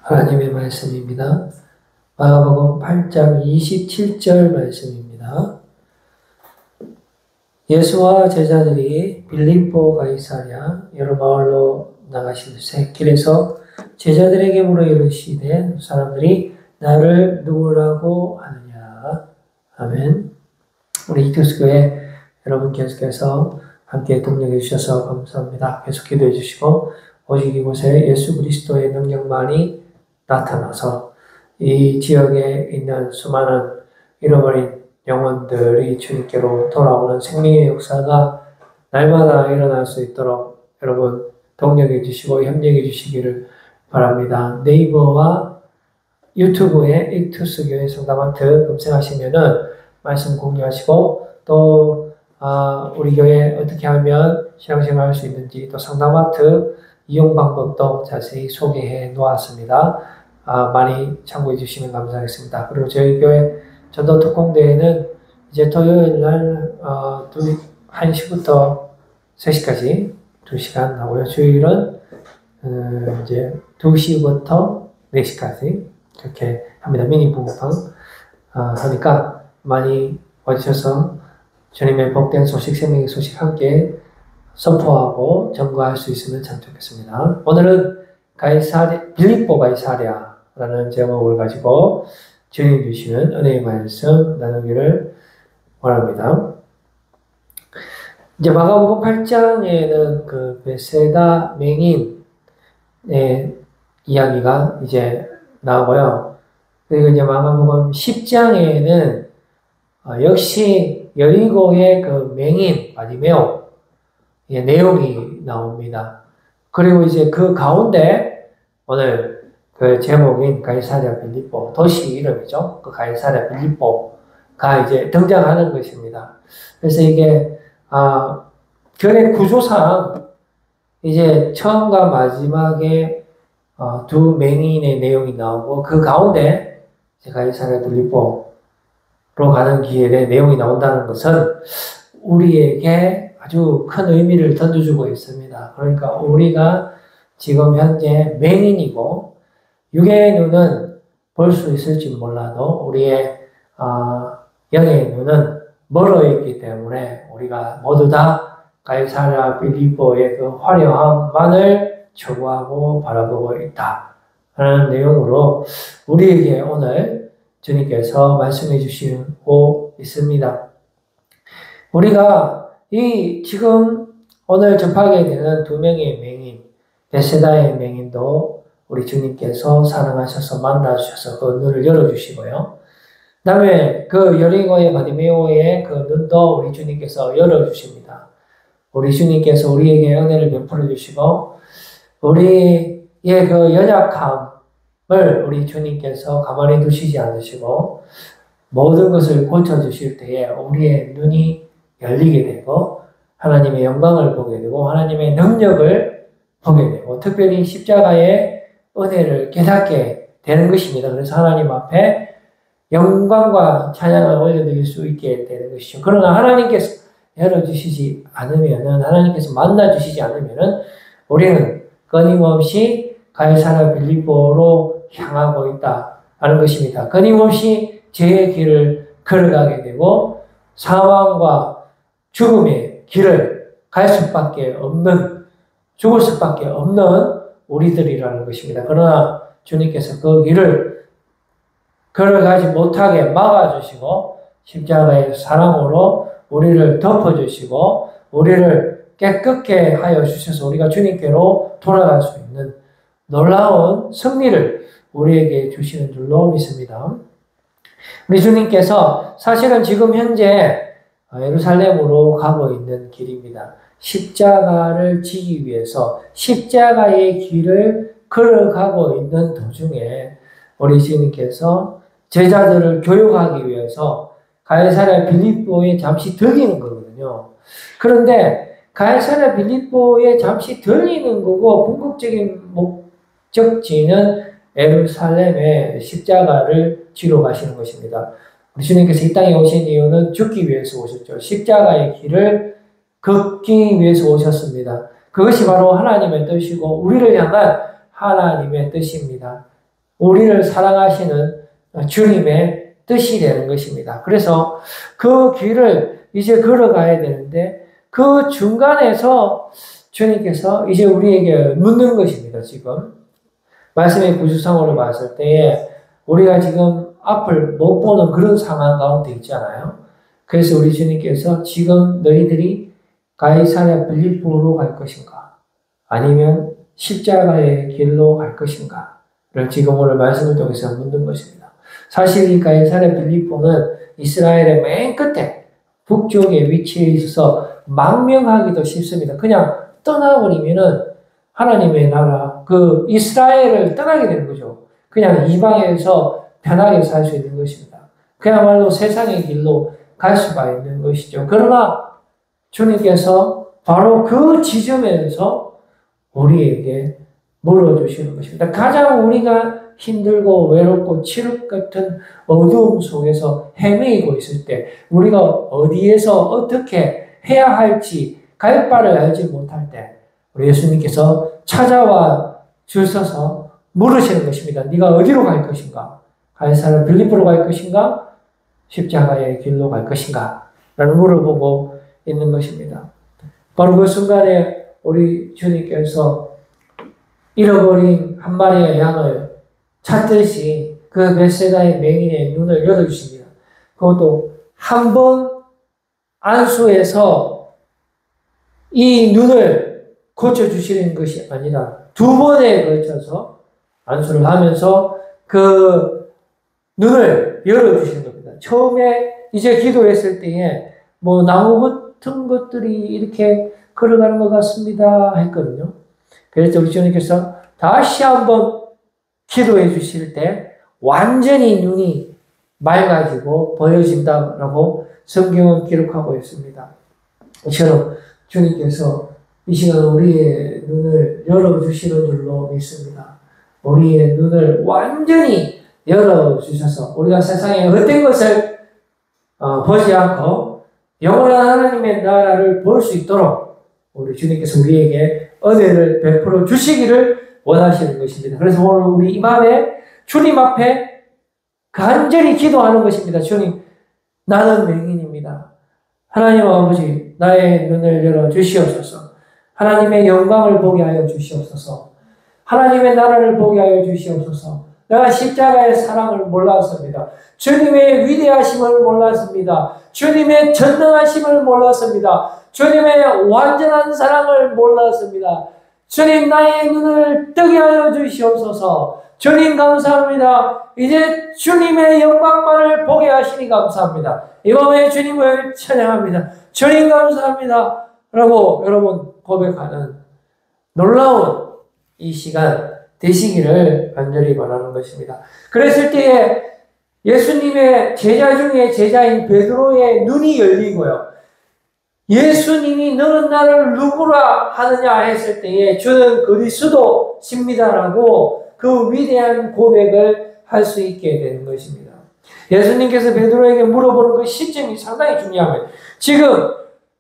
하나님의 말씀입니다. 마가복음 8장 27절 말씀입니다. 예수와 제자들이 빌립보 가이사랴 여러 마을로 나가시는새 길에서 제자들에게 물어 이르시되 사람들이 나를 누구라고 하느냐. 아멘. 우리 이투스교회 여러분 계속해서 함께 동력해 주셔서 감사합니다. 계속 기도해 주시고 오직 이곳에 예수 그리스도의 능력만이 나타나서 이 지역에 있는 수많은 잃어버린 영혼들이 주님께로 돌아오는 생명의 역사가 날마다 일어날 수 있도록 여러분 동력해 주시고 협력해 주시기를 바랍니다. 네이버와 유튜브에 이투스교회 성담한트 검색하시면은 말씀 공유하시고 또 우리 교회 어떻게 하면 신앙생활 할 수 있는지 또 성담한트 이용 방법도 자세히 소개해 놓았습니다. 많이 참고해 주시면 감사하겠습니다. 그리고 저희 교회 전도 특공대회는 이제 토요일 날 1시부터 3시까지 2시간 하고요. 주일은 이제 2시부터 4시까지 그렇게 합니다. 미니 붕어빵 하니까 많이 와주셔서 주님의 복된 소식, 생명의 소식 함께 선포하고 전거할 수 있으면 참 좋겠습니다. 오늘은 빌립보 가이사랴라는 제목을 가지고 주님 주시는 은혜의 말씀 나누기를 원합니다. 이제 마가복음 8장에는 그 베세다 맹인의 이야기가 이제 나오고요. 그리고 이제 마가복음 10장에는 역시 여리고의 그 맹인 바디메오 내용이 나옵니다. 그리고 이제 그 가운데 오늘 그 제목인 가이사랴 빌립보 도시 이름이죠. 그 가이사랴 빌립보가 이제 등장하는 것입니다. 그래서 이게 결의 구조상 이제 처음과 마지막에 두 맹인의 내용이 나오고 그 가운데 가이사랴 빌립보로 가는 길에 내용이 나온다는 것은 우리에게 아주 큰 의미를 던져주고 있습니다. 그러니까 우리가 지금 현재 맹인이고 육의 눈은 볼 수 있을지 몰라도 우리의 영의 눈은 멀어 있기 때문에 우리가 모두 다 가이사랴 빌립보의 그 화려함만을 추구하고 바라보고 있다 하는 내용으로 우리에게 오늘 주님께서 말씀해 주시고 있습니다. 우리가 지금 오늘 접하게 되는 두 명의 맹인, 베세다의 맹인도 우리 주님께서 사랑하셔서 만나주셔서 그 눈을 열어주시고요. 그 다음에 그 여리고의 바디메오의 그 눈도 우리 주님께서 열어주십니다. 우리 주님께서 우리에게 은혜를 베풀어 주시고 우리의 그 연약함을 우리 주님께서 가만히 두시지 않으시고 모든 것을 고쳐주실 때에 우리의 눈이 열리게 되고 하나님의 영광을 보게 되고 하나님의 능력을 보게 되고 특별히 십자가의 은혜를 깨닫게 되는 것입니다. 그래서 하나님 앞에 영광과 찬양을 올려드릴 수 있게 되는 것이죠. 그러나 하나님께서 열어주시지 않으면은 하나님께서 만나주시지 않으면은 우리는 끊임없이 가이사랴 빌립보로 향하고 있다는 것입니다. 끊임없이 죄의 길을 걸어가게 되고 사망과 죽음의 길을 갈 수밖에 없는, 죽을 수밖에 없는 우리들이라는 것입니다. 그러나 주님께서 그 길을 걸어가지 못하게 막아주시고 십자가의 사랑으로 우리를 덮어주시고 우리를 깨끗게 하여 주셔서 우리가 주님께로 돌아갈 수 있는 놀라운 승리를 우리에게 주시는 줄로 믿습니다. 우리 주님께서 사실은 지금 현재 예루살렘으로 가고 있는 길입니다. 십자가를 지기 위해서 십자가의 길을 걸어가고 있는 도중에 우리 주님께서 제자들을 교육하기 위해서 가이사랴 빌립보에 잠시 들리는 거거든요. 그런데 가이사랴 빌립보에 잠시 들리는 거고 궁극적인 목적지는 예루살렘의 십자가를 지러 가시는 것입니다. 우리 주님께서 이 땅에 오신 이유는 죽기 위해서 오셨죠. 십자가의 길을 걷기 위해서 오셨습니다. 그것이 바로 하나님의 뜻이고 우리를 향한 하나님의 뜻입니다. 우리를 사랑하시는 주님의 뜻이 되는 것입니다. 그래서 그 길을 이제 걸어가야 되는데 그 중간에서 주님께서 이제 우리에게 묻는 것입니다. 지금 말씀의 구조상으로 봤을 때에 우리가 지금 앞을 못 보는 그런 상황 가운데 있잖아요. 그래서 우리 주님께서 지금 너희들이 가이사랴 빌립보로 갈 것인가? 아니면 십자가의 길로 갈 것인가?를 지금 오늘 말씀을 통해서 묻는 것입니다. 사실 이 가이사랴 빌립보는 이스라엘의 맨 끝에 북쪽에 위치해 있어서 망명하기도 쉽습니다. 그냥 떠나버리면은 하나님의 나라, 그 이스라엘을 떠나게 되는 거죠. 그냥 이방에서 편하게 살 수 있는 것입니다. 그야말로 세상의 길로 갈 수가 있는 것이죠. 그러나 주님께서 바로 그 지점에서 우리에게 물어주시는 것입니다. 가장 우리가 힘들고 외롭고 칠흑 같은 어두움 속에서 헤매이고 있을 때 우리가 어디에서 어떻게 해야 할지 갈 바를 알지 못할 때 우리 예수님께서 찾아와 주셔서 물으시는 것입니다. 네가 어디로 갈 것인가? 가이사랴 빌립보로 갈 것인가? 십자가의 길로 갈 것인가? 라는 물어보고 있는 것입니다. 바로 그 순간에 우리 주님께서 잃어버린 한 마리의 양을 찾듯이 그 벳세다의 맹인의 눈을 열어주십니다. 그것도 한 번 안수해서 이 눈을 고쳐주시는 것이 아니라 두 번에 걸쳐서 안수를 하면서 그 눈을 열어주시는 겁니다. 처음에 이제 기도했을 때에 뭐 나무 같은 것들이 이렇게 걸어가는 것 같습니다 했거든요. 그래서 우리 주님께서 다시 한번 기도해 주실 때 완전히 눈이 맑아지고 보여진다라고 성경은 기록하고 있습니다. 이처럼 주님께서 이 시간 우리의 눈을 열어주시는 줄로 믿습니다. 우리의 눈을 완전히 열어주셔서 우리가 세상에 헛된 것을 보지 않고 영원한 하나님의 나라를 볼 수 있도록 우리 주님께서 우리에게 은혜를 베풀어 주시기를 원하시는 것입니다. 그래서 오늘 우리 이 밤에 주님 앞에 간절히 기도하는 것입니다. 주님, 나는 맹인입니다. 하나님 아버지, 나의 눈을 열어 주시옵소서. 하나님의 영광을 보게 하여 주시옵소서. 하나님의 나라를 보게 하여 주시옵소서. 내가 십자가의 사랑을 몰랐습니다. 주님의 위대하심을 몰랐습니다. 주님의 전능하심을 몰랐습니다. 주님의 완전한 사랑을 몰랐습니다. 주님, 나의 눈을 뜨게 하여 주시옵소서. 주님 감사합니다. 이제 주님의 영광만을 보게 하시니 감사합니다. 이 밤에 주님을 찬양합니다. 주님 감사합니다. 라고 여러분 고백하는 놀라운 이 시간 되시기를 간절히 바라는 것입니다. 그랬을 때에 예수님의 제자 중에 제자인 베드로의 눈이 열리고요. 예수님이 너는 나를 누구라 하느냐 했을 때에 주는 그리스도십니다라고 그 위대한 고백을 할 수 있게 되는 것입니다. 예수님께서 베드로에게 물어보는 그 시점이 상당히 중요합니다. 지금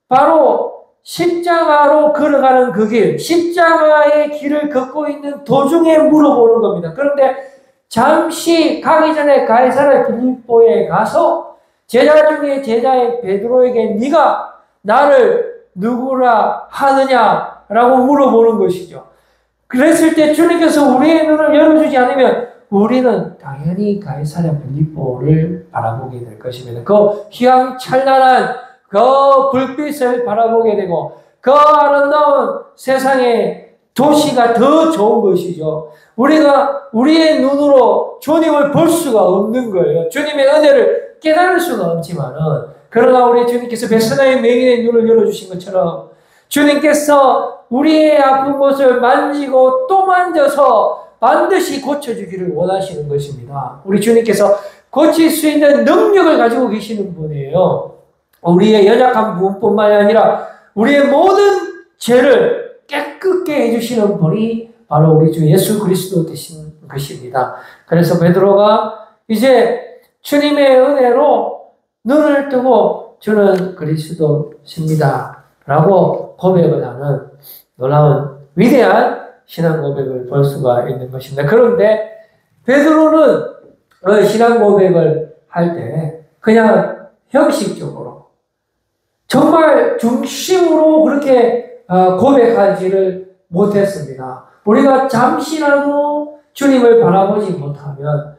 바로 십자가로 걸어가는 그 길, 십자가의 길을 걷고 있는 도중에 물어보는 겁니다. 그런데 잠시 가기 전에 가이사랴 빌립보에 가서 제자 중에 제자의 베드로에게 네가 나를 누구라 하느냐라고 물어보는 것이죠. 그랬을 때 주님께서 우리의 눈을 열어주지 않으면 우리는 당연히 가이사랴 빌립보를 바라보게 될 것입니다. 그 휘황찬란한 그 불빛을 바라보게 되고 그 아름다운 세상의 도시가 더 좋은 것이죠. 우리가 우리의 눈으로 주님을 볼 수가 없는 거예요. 주님의 은혜를 깨달을 수가 없지만은 그러나 우리 주님께서 벳세다의 맹인의 눈을 열어주신 것처럼 주님께서 우리의 아픈 곳을 만지고 또 만져서 반드시 고쳐주기를 원하시는 것입니다. 우리 주님께서 고칠 수 있는 능력을 가지고 계시는 분이에요. 우리의 연약한 부분뿐만 아니라 우리의 모든 죄를 깨끗게 해주시는 분이 바로 우리 주 예수 그리스도 되신 것입니다. 그래서 베드로가 이제 주님의 은혜로 눈을 뜨고 주는 그리스도십니다 라고 고백을 하는 놀라운 위대한 신앙 고백을 볼 수가 있는 것입니다. 그런데 베드로는 신앙 고백을 할 때 그냥 형식적으로 정말 중심으로 그렇게 고백하지를 못했습니다. 우리가 잠시라도 주님을 바라보지 못하면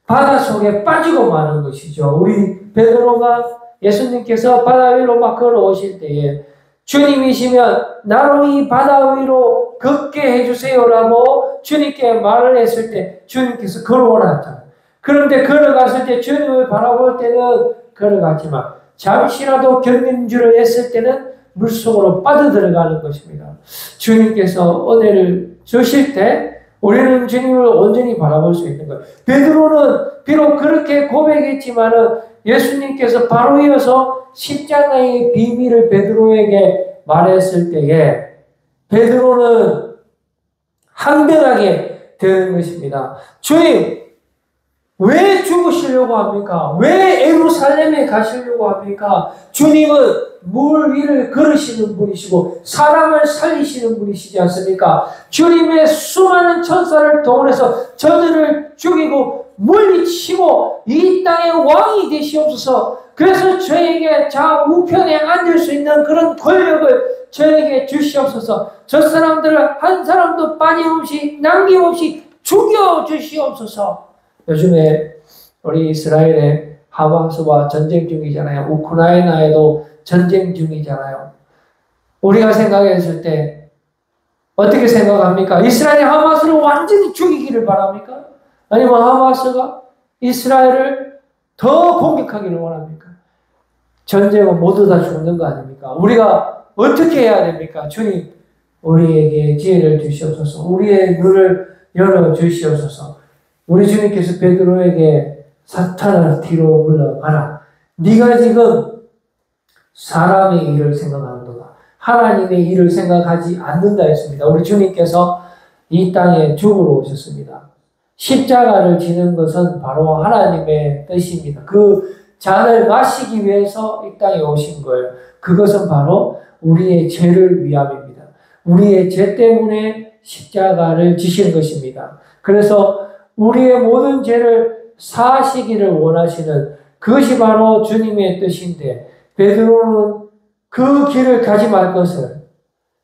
바닷속에 빠지고 마는 것이죠. 우리 베드로가 예수님께서 바다 위로 막 걸어오실 때에 주님이시면 나로 이 바다 위로 걷게 해주세요라고 주님께 말을 했을 때 주님께서 걸어오라 했잖아요. 그런데 걸어갔을 때 주님을 바라볼 때는 걸어갔지만 잠시라도 견딘 줄을 했을 때는 물속으로 빠져들어가는 것입니다. 주님께서 은혜를 주실 때 우리는 주님을 온전히 바라볼 수 있는 거예요. 베드로는 비록 그렇게 고백했지만은 예수님께서 바로 이어서 십자가의 비밀을 베드로에게 말했을 때에 베드로는 항변하게 되는 것입니다. 주님, 왜 죽으시려고 합니까? 왜 예루살렘에 가시려고 합니까? 주님은 물 위를 걸으시는 분이시고 사람을 살리시는 분이시지 않습니까? 주님의 수많은 천사를 동원해서 저들을 죽이고 물리치고 이 땅의 왕이 되시옵소서. 그래서 저에게 좌우편에 앉을 수 있는 그런 권력을 저에게 주시옵소서. 저 사람들을 한 사람도 빠짐없이 남김없이 죽여주시옵소서. 요즘에 우리 이스라엘의 하마스와 전쟁 중이잖아요. 우크라이나에도 전쟁 중이잖아요. 우리가 생각했을 때 어떻게 생각합니까? 이스라엘이 하마스를 완전히 죽이기를 바랍니까? 아니면 하마스가 이스라엘을 더 공격하기를 원합니까? 전쟁은 모두 다 죽는 거 아닙니까? 우리가 어떻게 해야 됩니까? 주님, 우리에게 지혜를 주시옵소서. 우리의 눈을 열어주시옵소서. 우리 주님께서 베드로에게 사탄아 뒤로 물러가라. 네가 지금 사람의 일을 생각하는도다. 하나님의 일을 생각하지 않는다 했습니다. 우리 주님께서 이 땅에 죽으러 오셨습니다. 십자가를 지는 것은 바로 하나님의 뜻입니다. 그 잔을 마시기 위해서 이 땅에 오신 거예요. 그것은 바로 우리의 죄를 위함입니다. 우리의 죄 때문에 십자가를 지신 것입니다. 그래서 우리의 모든 죄를 사하시기를 원하시는 그것이 바로 주님의 뜻인데 베드로는 그 길을 가지 말 것을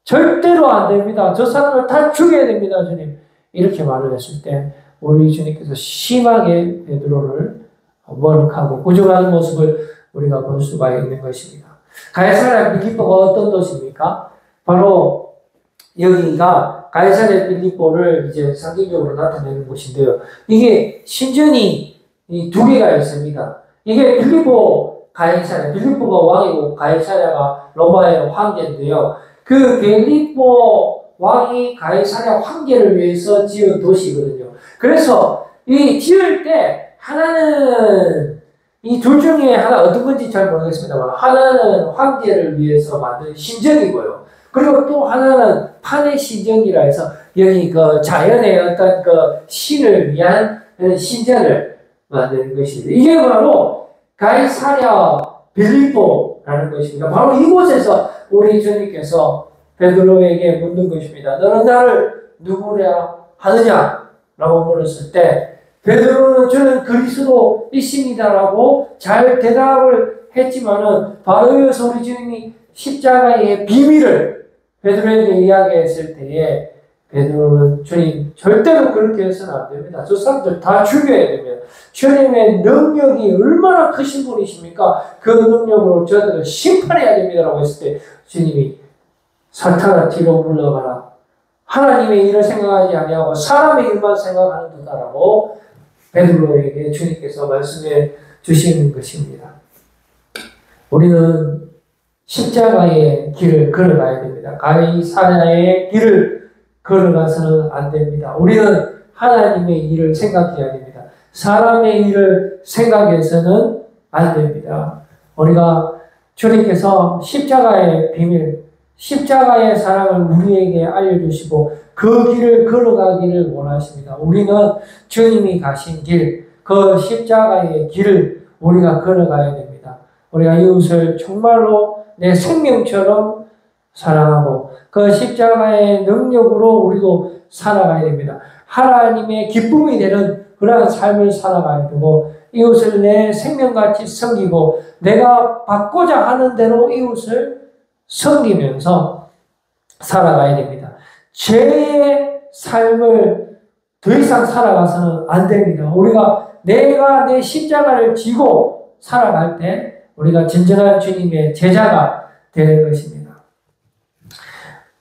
절대로 안 됩니다. 저 사람을 다 죽여야 됩니다, 주님. 이렇게 말을 했을 때 우리 주님께서 심하게 베드로를 원하고 구중하는 모습을 우리가 볼 수가 있는 것입니다. 가이사랴 빌립보가 어떤 도시입니까? 바로 여기가 가이사랴 빌립보를 이제 상징적으로 나타내는 곳인데요. 이게 신전이 두 개가 있습니다. 이게 빌립보 가이사랴, 빌립보가 왕이고 가이사랴가 로마의 황제인데요. 그 빌립보 왕이 가이사랴 황제를 위해서 지은 도시거든요. 그래서 이 지을 때 하나는 이 둘 중에 하나 어떤 건지 잘 모르겠습니다만 하나는 황제를 위해서 만든 신전이고요. 그리고 또 하나는 판의 신전이라 해서 여기 그 자연의 어떤 그 신을 위한 신전을 만드는 것입니다. 이게 바로 가이사랴 빌립보라는 것입니다. 바로 이곳에서 우리 주님께서 베드로에게 묻는 것입니다. 너는 나를 누구랴 하느냐? 라고 물었을 때 베드로는 저는 그리스도이십니다라고 잘 대답을 했지만은 바로 이어서 우리 주님이 십자가의 비밀을 베드로에게 이야기했을 때에 베드로는 주님 절대로 그렇게 해서는 안 됩니다. 저 사람들 다 죽여야 됩니다. 주님의 능력이 얼마나 크신 분이십니까? 그 능력으로 저들을 심판해야 됩니다라고 했을 때 주님이 사탄아 뒤로 물러가라. 하나님의 일을 생각하지 아니하고 사람의 일만 생각하는 듯하라고 베드로에게 주님께서 말씀해 주시는 것입니다. 우리는 십자가의 길을 걸어가야 됩니다. 가이사랴의 길을 걸어가서는 안 됩니다. 우리는 하나님의 일을 생각해야 됩니다. 사람의 일을 생각해서는 안 됩니다. 우리가 주님께서 십자가의 비밀, 십자가의 사랑을 우리에게 알려주시고 그 길을 걸어가기를 원하십니다. 우리는 주님이 가신 길, 그 십자가의 길을 우리가 걸어가야 됩니다. 우리가 이웃을 정말로 내 생명처럼 사랑하고 그 십자가의 능력으로 우리도 살아가야 됩니다. 하나님의 기쁨이 되는 그러한 삶을 살아가야 되고 이웃을 내 생명같이 섬기고 내가 받고자 하는 대로 이웃을 섬기면서 살아가야 됩니다. 죄의 삶을 더 이상 살아가서는 안 됩니다. 내가 내 십자가를 지고 살아갈 때 우리가 진정한 주님의 제자가 되는 것입니다.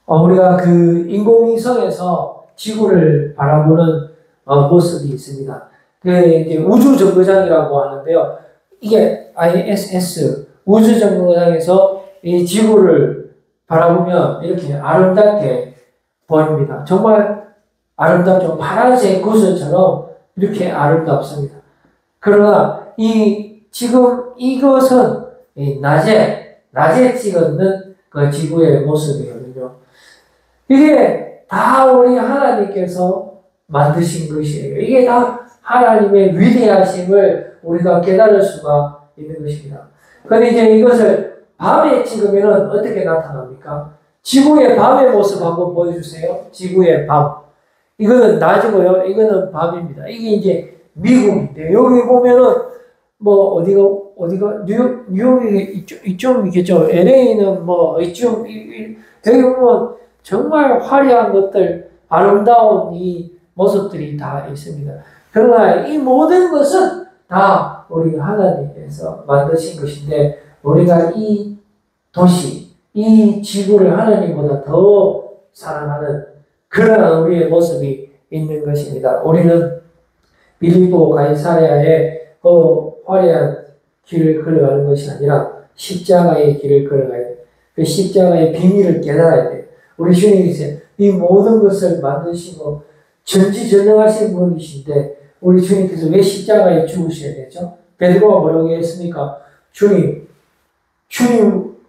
우리가 그 인공위성에서 지구를 바라보는 모습이 있습니다. 이제 우주정거장이라고 하는데요. 이게 ISS 우주정거장에서 이 지구를 바라보면 이렇게 아름답게 보입니다. 정말 아름답죠. 파란색 구슬처럼 이렇게 아름답습니다. 그러나 지금 이것은 낮에 찍었는 그 지구의 모습이거든요. 이게 다 우리 하나님께서 만드신 것이에요. 이게 다 하나님의 위대하심을 우리가 깨달을 수가 있는 것입니다. 그런데 이제 이것을 밤에 찍으면 어떻게 나타납니까? 지구의 밤의 모습 한번 보여주세요. 지구의 밤. 이거는 낮이고요. 이거는 밤입니다. 이게 이제 미국인데, 여기 보면은, 어디가, 뉴욕이 이쪽이겠죠. LA는 이쪽, 여기 보면 정말 화려한 것들, 아름다운 이 모습들이 다 있습니다. 그러나 이 모든 것은 다 우리 하나님께서 만드신 것인데, 우리가 이 도시, 이 지구를 하나님보다 더 사랑하는 그러한 우리의 모습이 있는 것입니다. 우리는 빌립보 가이사랴의 화려한 길을 걸어가는 것이 아니라 십자가의 길을 걸어가야 돼요. 그 십자가의 비밀을 깨달아야 돼요. 우리 주님께서 이 모든 것을 만드시고 전지전능하신 분이신데 우리 주님께서 왜 십자가에 죽으셔야 되죠? 베드로가 뭐라고 했습니까? 주님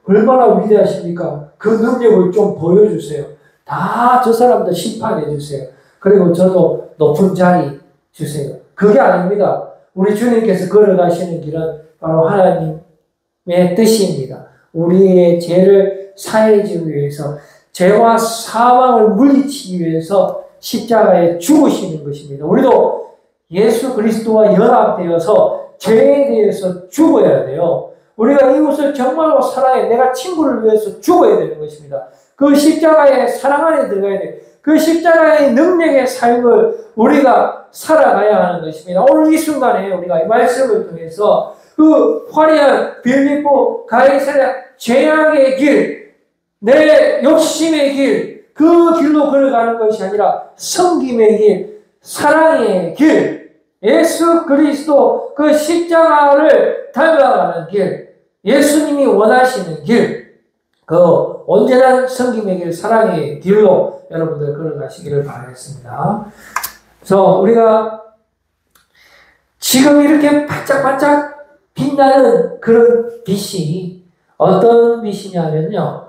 얼마나 위대하십니까? 그 능력을 좀 보여주세요. 다 저 사람들 심판해 주세요. 그리고 저도 높은 자리 주세요. 그게 아닙니다. 우리 주님께서 걸어가시는 길은 바로 하나님의 뜻입니다. 우리의 죄를 사해주기 위해서 죄와 사망을 물리치기 위해서 십자가에 죽으시는 것입니다. 우리도 예수 그리스도와 연합되어서 죄에 대해서 죽어야 돼요. 우리가 이웃을 정말로 사랑해 내가 친구를 위해서 죽어야 되는 것입니다. 그 십자가의 사랑 안에 들어가야 돼요. 그 십자가의 능력의 삶을 우리가 살아가야 하는 것입니다. 오늘 이 순간에 우리가 이 말씀을 통해서 그 화려한 빌립보 가이사랴 죄악의 길, 내 욕심의 길, 그 길로 걸어가는 것이 아니라 섬김의 길, 사랑의 길, 예수 그리스도 그 십자가를 닮아가는 길, 예수님이 원하시는 길, 그 온전한 섬김의 길, 사랑의 길로 여러분들 걸어가시기를 바라겠습니다. 그래서 우리가 지금 이렇게 반짝반짝 빛나는 그런 빛이 어떤 빛이냐면요.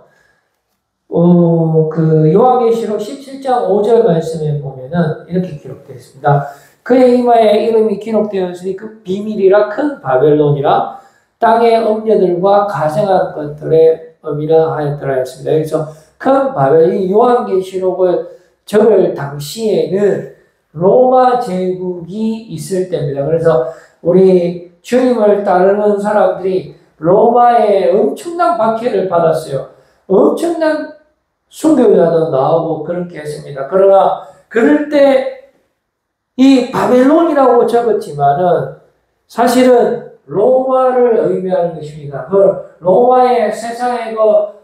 그 요한계시록 17장 5절 말씀에 보면은 이렇게 기록되어 있습니다. 그의 이마에 이름이 기록되어 있으니 그 비밀이라 큰 바벨론이라 땅의 음녀들과 가증한 것들의 의미라 하였더라 했습니다. 그래서 큰 바벨이 요한계시록을 적을 당시에는 로마 제국이 있을 때입니다. 그래서 우리 주님을 따르는 사람들이 로마의 엄청난 박해를 받았어요. 엄청난 순교자도 나오고 그렇게 했습니다. 그러나 그럴 때 이 바벨론이라고 적었지만은 사실은 로마를 의미하는 것입니다. 그 로마의 세상의 그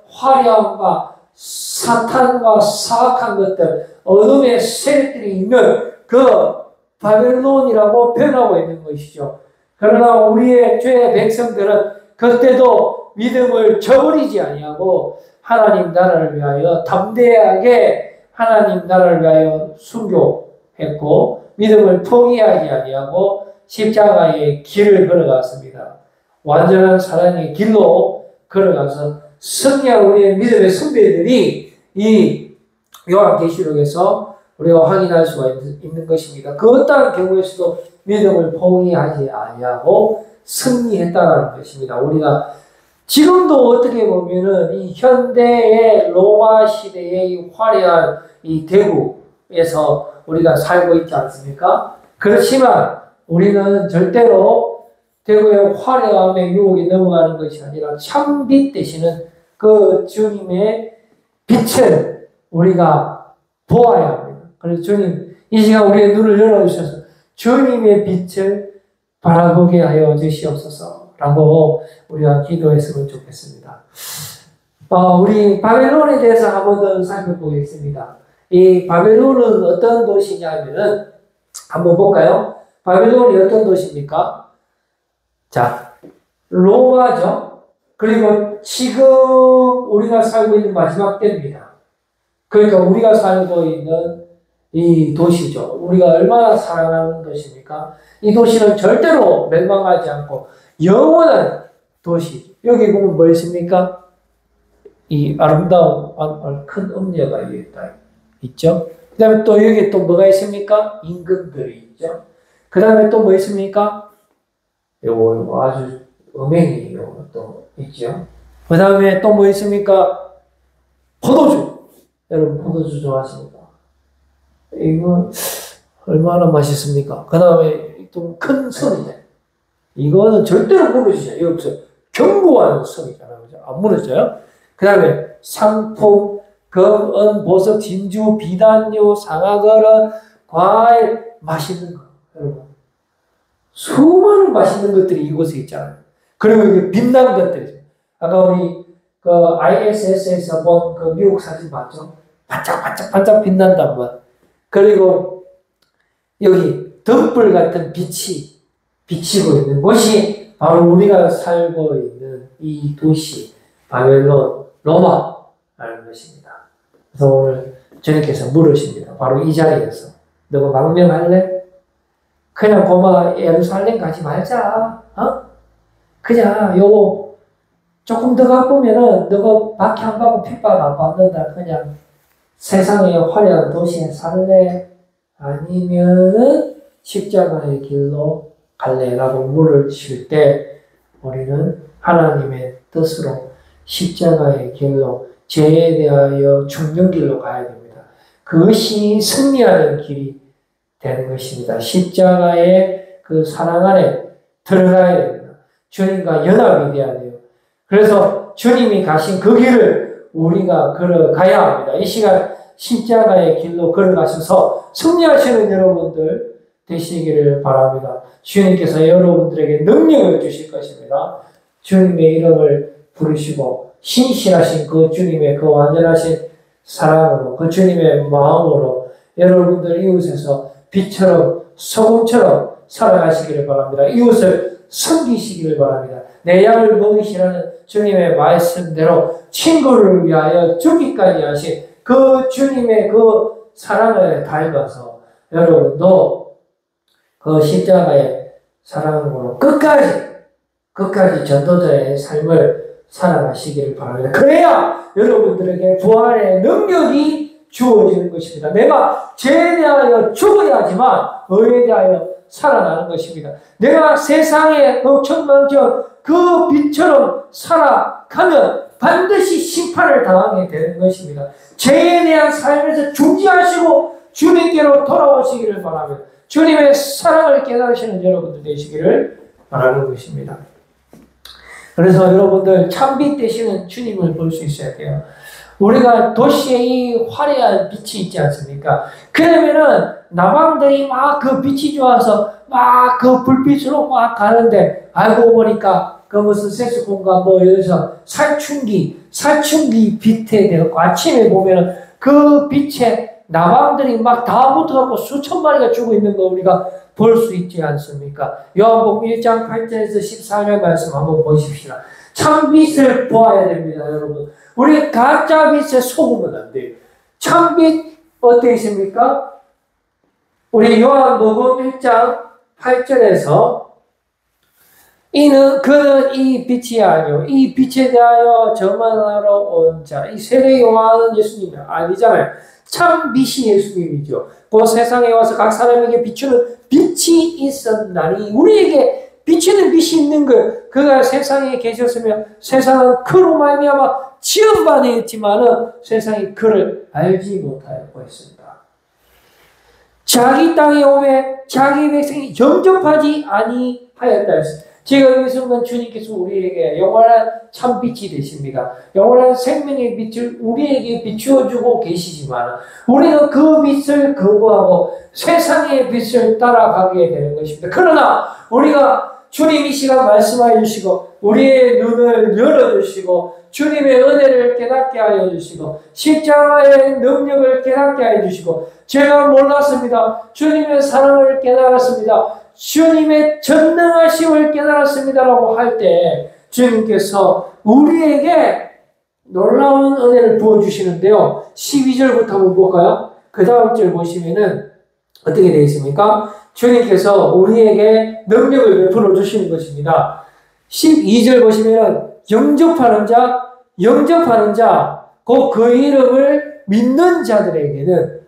화려함과 사탄과 사악한 것들, 어둠의 세력들이 있는 그 바벨론이라고 표현하고 있는 것이죠. 그러나 우리의 죄의 백성들은 그때도 믿음을 저버리지 아니하고 하나님 나라를 위하여 담대하게 하나님 나라를 위하여 순교했고 믿음을 포기하지 아니하고 십자가의 길을 걸어갔습니다. 완전한 사랑의 길로 걸어가서 승리한 우리의 믿음의 선배들이 이 요한계시록에서 우리가 확인할 수가 있는 것입니다. 그 어떠한 경우에서도 믿음을 포기하지 아니하고 승리했다는 것입니다. 우리가 지금도 어떻게 보면은 이 현대의 로마 시대의 이 화려한 이 대구에서 우리가 살고 있지 않습니까? 그렇지만 우리는 절대로 대구의 화려함의 유혹에 넘어가는 것이 아니라 참빛 되시는 그 주님의 빛을 우리가 보아야 합니다. 그래서 주님, 이 시간 우리의 눈을 열어주셔서 주님의 빛을 바라보게 하여 주시옵소서라고 우리가 기도했으면 좋겠습니다. 우리 바벨론에 대해서 한 번 더 살펴보겠습니다. 이 바벨론은 어떤 도시냐면은 한번 볼까요? 바벨론이 어떤 도시입니까? 자, 로마죠. 그리고 지금 우리가 살고 있는 마지막 때입니다. 그러니까 우리가 살고 있는 이 도시죠. 우리가 얼마나 사랑하는 도시입니까? 이 도시는 절대로 멸망하지 않고 영원한 도시. 여기 보면 뭐 있습니까? 이 아름다운 큰 음녀가 있죠. 그 다음에 또 여기 또 뭐가 있습니까? 임금들이 있죠. 그 다음에 또 뭐 있습니까? 요거 아주 음행이 요거 또 있죠. 그 다음에 또 뭐 있습니까? 포도주. 여러분 포도주 좋아하십니까? 이거 얼마나 맛있습니까? 그 다음에 좀 큰 성이네. 이거는 절대로 무너지죠. 이거 없어요. 견고한 성이잖아요. 그죠? 안 무너져요. 그 다음에 상품, 금, 은, 보석, 진주, 비단류, 상아거래, 과일, 맛있는 거. 여러분. 수많은 맛있는 것들이 이곳에 있잖아요. 그리고 이게 빛나는 것들이죠. 아까 우리 그 ISS에서 본 그 미국 사진 봤죠? 반짝반짝 빛난단 말. 그리고 여기 덤불 같은 빛이 비치고 있는 곳이 바로 우리가 살고 있는 이 도시, 바벨론, 로마라는 것입니다. 그래서 오늘 주님께서 물으십니다. 바로 이 자리에서. 너가 망명할래? 그냥 고마 예루살렘 가지 말자. 그냥 요거 조금 더 가보면은 너가 밖에 안 가고 핍박 안 받는다. 그냥 세상의 화려한 도시에 살래? 아니면은 십자가의 길로 갈래라고 물으실 때 우리는 하나님의 뜻으로 십자가의 길로 죄에 대하여 죽는 길로 가야 됩니다. 그것이 승리하는 길이 되는 것입니다. 십자가의 그 사랑 안에 들어가야 됩니다. 주님과 연합이 돼야 돼요. 그래서 주님이 가신 그 길을 우리가 걸어가야 합니다. 이 시간 십자가의 길로 걸어가셔서 승리하시는 여러분들 되시기를 바랍니다. 주님께서 여러분들에게 능력을 주실 것입니다. 주님의 이름을 부르시고 신실하신 그 주님의 그 완전하신 사랑으로 그 주님의 마음으로 여러분들 이웃에서 빛처럼 소금처럼 살아가시기를 바랍니다. 이웃을 섬기시기를 바랍니다. 내 양을 먹이시라는 주님의 말씀대로 친구를 위하여 죽기까지 하신 그 주님의 그 사랑을 닮아서 여러분도 그 십자가의 사랑으로 끝까지 전도자의 삶을 살아가시기를 바랍니다. 그래야 여러분들에게 부활의 능력이 주어지는 것입니다. 내가 죄에 대하여 죽어야 하지만 의에 대하여 살아나는 것입니다. 내가 세상에 억천만천 그 빛처럼 살아가면 반드시 심판을 당하게 되는 것입니다. 죄에 대한 삶에서 중지하시고 주님께로 돌아오시기를 바랍니다. 주님의 사랑을 깨달으시는 여러분들 되시기를 바라는 것입니다. 그래서 여러분들 참빛 되시는 주님을 볼 수 있어야 돼요. 우리가 도시에 이 화려한 빛이 있지 않습니까? 그러면은 나방들이 막 그 빛이 좋아서 막 그 불빛으로 막 가는데 알고 보니까 그 무슨 색소폰과 뭐 여기서 살충기 빛에 되었고 아침에 보면은 그 빛에 나방들이 막 다 붙어갖고 수천 마리가 죽어 있는 거 우리가 볼 수 있지 않습니까? 요한복음 1장 8절에서 14절 말씀 한번 보십시다. 참빛을 보아야 됩니다, 여러분. 우리 가짜 빛에 속으면 안 돼요. 참빛 어떻게 있습니까? 우리 요한복음 1장 8절에서 그는 이 빛이 아니요 이 빛에 대하여 저만하러 온 자. 이 세례 요한은 예수님이 아니잖아요. 참 빛이 예수님이죠. 그 세상에 와서 각 사람에게 비추는 빛이 있었나니 우리에게 비추는 빛이 있는 것. 그가 세상에 계셨으면 세상은 그로 말미암아 지음받았지만은 세상이 그를 알지 못하였고 했습니다. 자기 땅에 오매 자기 백성이 영접하지 아니하였다 했습니다. 제가 여기서 본 주님께서 우리에게 영원한 참빛이 되십니다. 영원한 생명의 빛을 우리에게 비추어주고 계시지만 우리는 그 빛을 거부하고 세상의 빛을 따라가게 되는 것입니다. 그러나 우리가 주님 이 시간 말씀하여 주시고 우리의 눈을 열어주시고 주님의 은혜를 깨닫게 하여 주시고 십자가의 능력을 깨닫게 하여 주시고 제가 몰랐습니다. 주님의 사랑을 깨달았습니다. 주님의 전능하심을 깨달았습니다라고 할 때 주님께서 우리에게 놀라운 은혜를 부어주시는데요. 12절부터 한번 볼까요? 그 다음 절 보시면은 어떻게 되어 있습니까? 주님께서 우리에게 능력을 베풀어 주시는 것입니다. 12절 보시면은 영접하는 자, 곧 그 이름을 믿는 자들에게는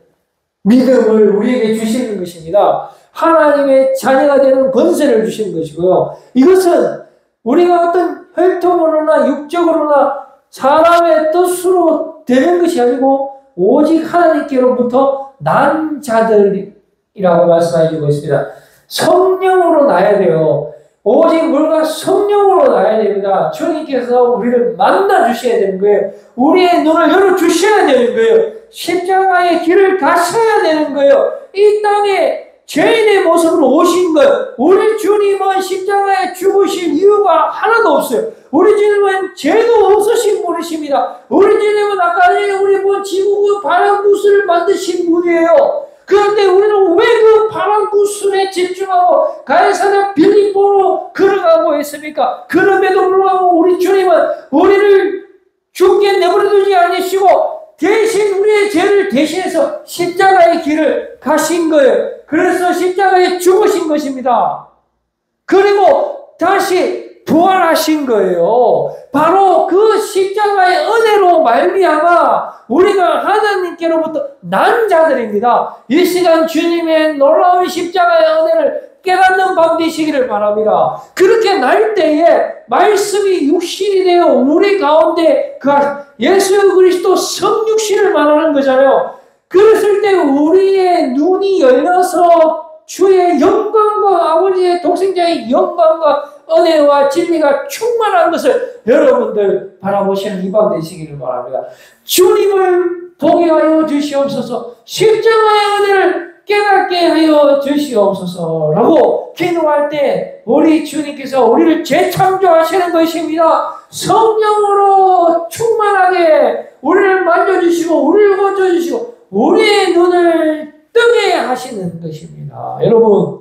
믿음을 우리에게 주시는 것입니다. 하나님의 자녀가 되는 권세를 주시는 것이고요. 이것은 우리가 어떤 혈통으로나 육적으로나 사람의 뜻으로 되는 것이 아니고 오직 하나님께로부터 난 자들이라고 말씀해 주고 있습니다. 성령으로 나야 돼요. 오직 우리가 성령으로 나야 됩니다. 주님께서 우리를 만나 주셔야 되는 거예요. 우리의 눈을 열어 주셔야 되는 거예요. 십자가의 길을 가셔야 되는 거예요. 이 땅에 죄인의 모습으로 오신 거예요. 우리 주님은 십자가에 죽으실 이유가 하나도 없어요. 우리 주님은 죄도 없으신 분이십니다. 우리 주님은 아까 전에 우리 본 지구의 바람구슬을 만드신 분이에요. 그런데 우리는 왜 그 바람구슬에 집중하고 가이사랴 빌립보로 걸어가고 있습니까? 그럼에도 불구하고 우리 주님은 우리를 죽게 내버려두지 않으시고 대신 우리의 죄를 대신해서 십자가의 길을 가신 거예요. 그래서 십자가에 죽으신 것입니다. 그리고 다시 부활하신 거예요. 바로 그 십자가의 은혜로 말미암아 우리가 하나님께로부터 난 자들입니다. 이 시간 주님의 놀라운 십자가의 은혜를 깨닫는 밤 되시기를 바랍니다. 그렇게 날 때에 말씀이 육신이 되어 우리 가운데 그 예수 그리스도 성육신을 말하는 거잖아요. 그랬을 때 우리의 눈이 열려서 주의 영광과 아버지의 독생자의 영광과 은혜와 진리가 충만한 것을 여러분들 바라보시는 이 밤 되시기를 바랍니다. 주님을 보게 하여 주시옵소서. 십자가의 은혜를 깨닫게 하여 주시옵소서라고 기도할 때 우리 주님께서 우리를 재창조하시는 것입니다. 성령으로 충만하게 우리를 만져주시고 우리를 고쳐주시고 우리의 눈을 뜨게 하시는 것입니다. 여러분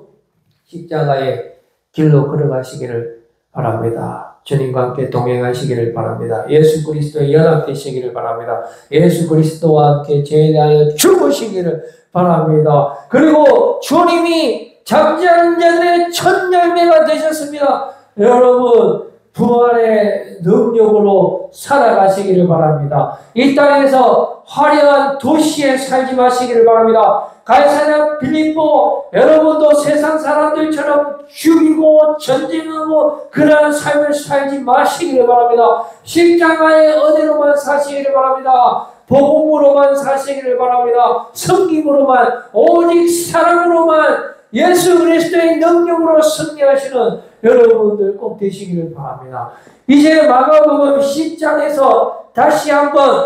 십자가의 길로 걸어가시기를 바랍니다. 주님과 함께 동행하시기를 바랍니다. 예수 그리스도의 연합되시기를 바랍니다. 예수 그리스도와 함께 죄에 대하여 죽으시기를 바랍니다. 그리고 주님이 잠자는 자들의 첫 열매가 되셨습니다. 여러분 부활의 능력으로 살아가시기를 바랍니다. 이 땅에서 화려한 도시에 살지 마시기를 바랍니다. 가이사랴 빌립보 여러분도 세상 사람들처럼 죽이고 전쟁하고 그러한 삶을 살지 마시기를 바랍니다. 십자가의 은혜로만 사시기를 바랍니다. 복음으로만 사시기를 바랍니다. 섬김으로만 오직 사랑으로만 예수 그리스도의 능력으로 승리하시는 여러분들 꼭 되시기를 바랍니다. 이제 마가복음 10장에서 다시 한번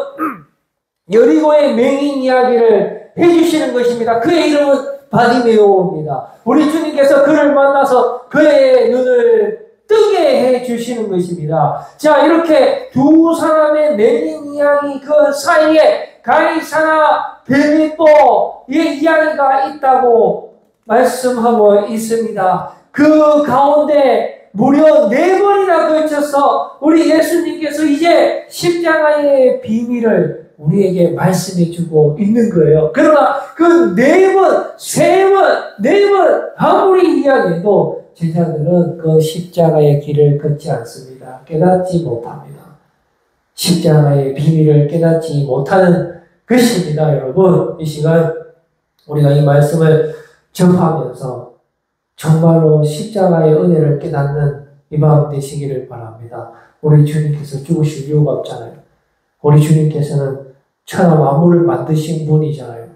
여리고의 맹인 이야기를 해주시는 것입니다. 그의 이름은 바디메오입니다. 우리 주님께서 그를 만나서 그의 눈을 뜨게 해주시는 것입니다. 자, 이렇게 두 사람의 맹인 이야기 그 사이에 가이사랴 빌립보의 이야기가 있다고 말씀하고 있습니다. 그 가운데 무려 4번이나 걸쳐서 우리 예수님께서 이제 십자가의 비밀을 우리에게 말씀해 주고 있는 거예요. 그러나 그 4번, 3번, 4번 아무리 이야기해도 제자들은 그 십자가의 길을 걷지 않습니다. 깨닫지 못합니다. 십자가의 비밀을 깨닫지 못하는 것입니다. 여러분, 이 시간 우리가 이 말씀을 접하면서 정말로 십자가의 은혜를 깨닫는 이 마음 되시기를 바랍니다. 우리 주님께서 죽으실 이유가 없잖아요. 우리 주님께서는 천하 만물을 만드신 분이잖아요.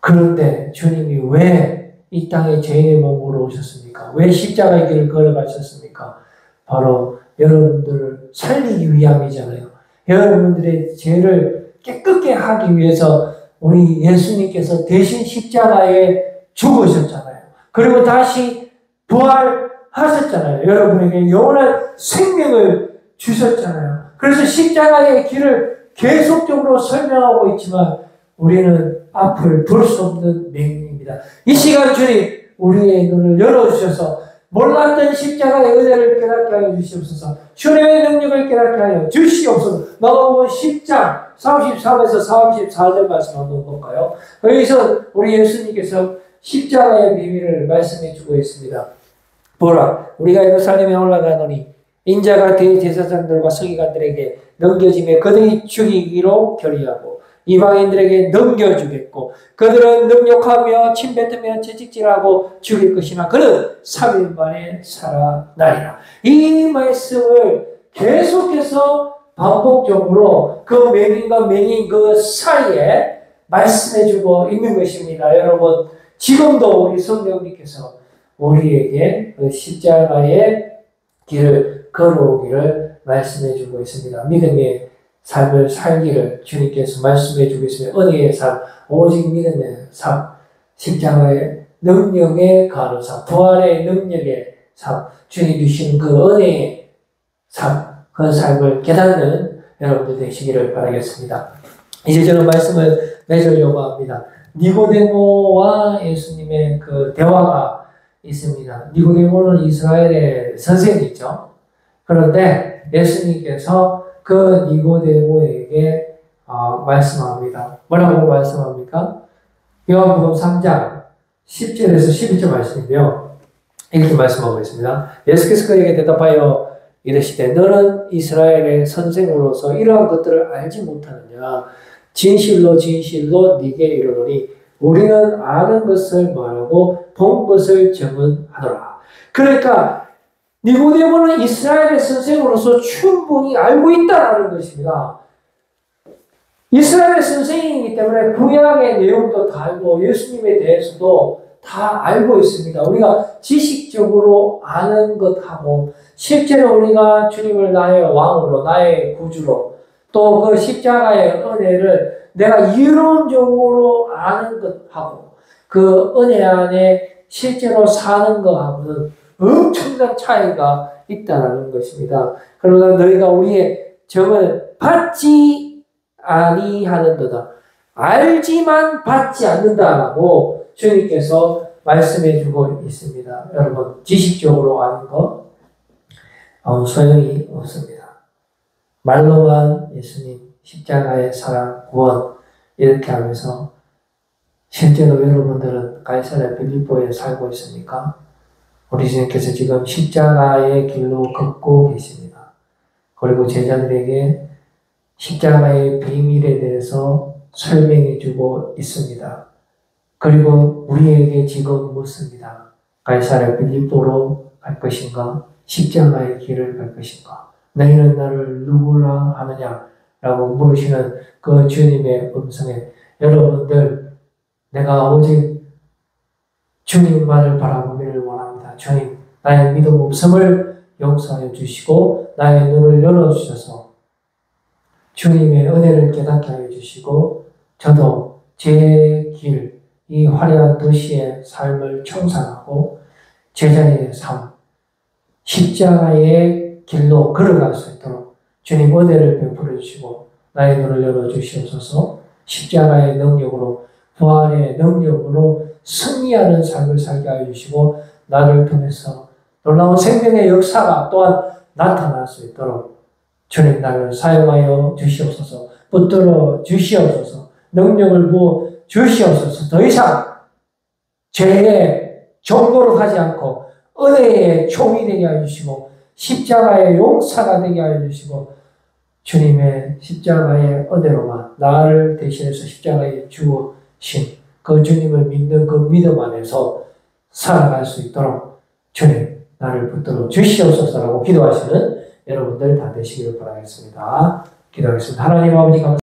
그런데 주님이 왜 이 땅에 죄인의 몸으로 오셨습니까? 왜 십자가의 길을 걸어가셨습니까? 바로 여러분들을 살리기 위함이잖아요. 여러분들의 죄를 깨끗게 하기 위해서 우리 예수님께서 대신 십자가에 죽으셨잖아요. 그리고 다시 부활하셨잖아요. 여러분에게 영원한 생명을 주셨잖아요. 그래서 십자가의 길을 계속적으로 설명하고 있지만 우리는 앞을 볼 수 없는 맹인입니다. 이 시간 주님 우리의 눈을 열어주셔서 몰랐던 십자가의 은혜를 깨닫게 하여 주시옵소서. 주님의 능력을 깨닫게 하여 주시옵소서. 마가복음 10장 33에서 34절 말씀 한번 볼까요? 여기서 우리 예수님께서 십자가의 비밀을 말씀해 주고 있습니다. 보라, 우리가 예루살렘에 올라가노니 인자가 대제사장들과 서기관들에게 넘겨짐에 그들이 죽이기로 결의하고 이방인들에게 넘겨주겠고 그들은 능욕하며 침뱉으며 채찍질하고 죽일 것이나 그는 3일 만에 살아나리라. 이 말씀을 계속해서 반복적으로 그 맹인과 맹인 그 사이에 말씀해주고 있는 것입니다. 여러분 지금도 우리 성령님께서 우리에게 그 십자가의 길을 걸어오기를 말씀해주고 있습니다. 믿음의 삶을 살기를 주님께서 말씀해주고 있습니다. 은혜의 삶, 오직 믿음의 삶, 십자가의 능력의 가르사, 부활의 능력의 삶, 주님 주시는 그 은혜의 삶, 그 삶을 깨닫는 여러분들 되시기를 바라겠습니다. 이제 저는 말씀을 맺으려고 합니다. 니고데모와 예수님의 그 대화가 있습니다. 니고데모는 이스라엘의 선생이죠. 그런데 예수님께서 그 니고데모에게 말씀합니다. 뭐라고 말씀합니까? 요한복음 3장 10절에서 12절 말씀인데요. 이렇게 말씀하고 있습니다. 예수께서 그에게 대답하여 이르시되 너는 이스라엘의 선생으로서 이러한 것들을 알지 못하느냐. 진실로 진실로 네게 이르노니 우리는 아는 것을 말하고 본 것을 증언하노라. 그러니까 니고데모는 이스라엘의 선생으로서 충분히 알고 있다는 것입니다. 이스라엘의 선생이기 때문에 구약의 내용도 다 알고 예수님에 대해서도 다 알고 있습니다. 우리가 지식적으로 아는 것하고 실제로 우리가 주님을 나의 왕으로 나의 구주로 또 그 십자가의 은혜를 내가 이론적으로 아는 것하고 그 은혜 안에 실제로 사는 것하고는 엄청난 차이가 있다는 것입니다. 그러나 너희가 우리의 정을 받지 아니하는도다. 알지만 받지 않는다라고 주님께서 말씀해 주고 있습니다. 여러분 지식적으로 아는 것 소용이 없습니다. 말로만 예수님 십자가의 사랑 구원 이렇게 하면서 실제로 여러분들은 가이사랴 빌립보에 살고 있습니까? 우리 주님께서 지금 십자가의 길로 걷고 계십니다. 그리고 제자들에게 십자가의 비밀에 대해서 설명해 주고 있습니다. 그리고 우리에게 지금 묻습니다. 가이사랴 빌립보로 갈 것인가? 십자가의 길을 갈 것인가? 너희는 나를 누구라 하느냐? 라고 물으시는 그 주님의 음성에 여러분들 내가 오직 주님만을 바라보기를 원합니다. 주님 나의 믿음 없음을 용서해 주시고 나의 눈을 열어주셔서 주님의 은혜를 깨닫게 하여 주시고 저도 제 길, 이 화려한 도시의 삶을 청산하고 제자리의 삶, 십자가의 길로 걸어갈 수 있도록 주님 은혜를 베풀어 주시고 나의 눈을 열어주시옵소서. 십자가의 능력으로 부활의 능력으로 승리하는 삶을 살게 하여 주시고 나를 통해서 놀라운 생명의 역사가 또한 나타날 수 있도록 주님 나를 사용하여 주시옵소서. 붙들어 주시옵소서. 능력을 부어 주시옵소서. 더 이상 죄의 종로로 가지 않고 은혜의 총이 되게 하여 주시고 십자가의 용사가 되게 하여 주시고 주님의 십자가의 은혜로만 나를 대신해서 십자가에 죽으신 그 주님을 믿는 그 믿음 안에서 살아갈 수 있도록 주님 나를 붙들어 주시옵소서라고 기도하시는 여러분들 다 되시기를 바라겠습니다. 기도하겠습니다. 하나님 아버지 감사합니다.